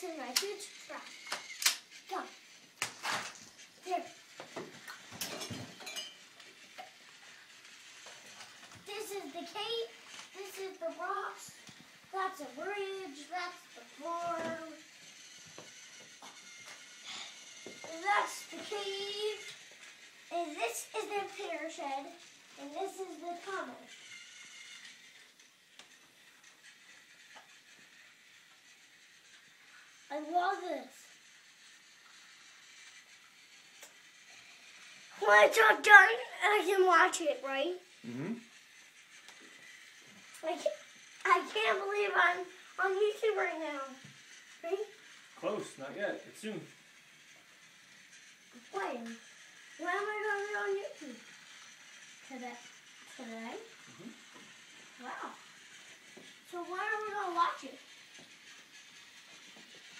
This is my huge trap. Come. Here. This is the cave. This is the rocks. That's a bridge. That's the farm. That's the cave. And this is the repair shed. And this is the tunnel. I love this. When it's all done, I can watch it, right? Mm-hmm. I can't believe I'm on YouTube right now. Right? Close, not yet. It's soon. When? When am I going to be on YouTube? Today? Today? Mm-hmm. Wow. So when are we going to watch it?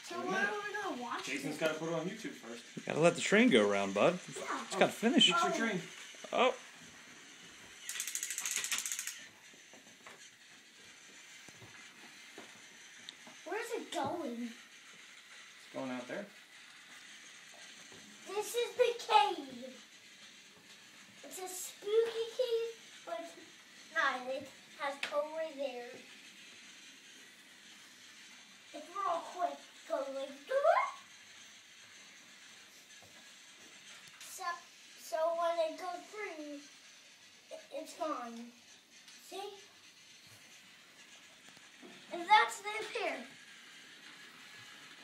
So when are we going to watch Jason's it? got to put it on YouTube first. Gotta let the train go around, bud. Yeah. It's gotta finish. Fix your train. Oh. Where's it going? It's going out there. This is the cave. It's a spooky cave, but it's not. It has code right there. It's real quick. Go like so when it goes through, it's gone. See? And that's the pier.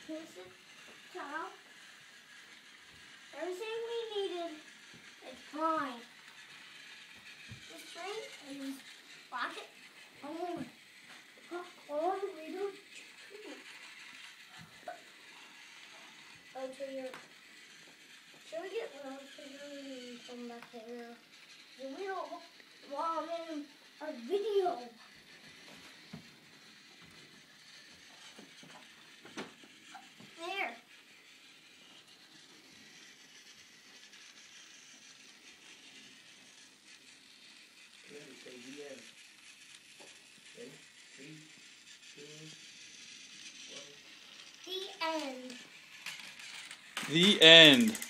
Here's the top. Everything we needed is fine. This train is rocket. Oh, we do. Oh, to your. Should we get one from back there? We don't want in a video. There. The end. The end.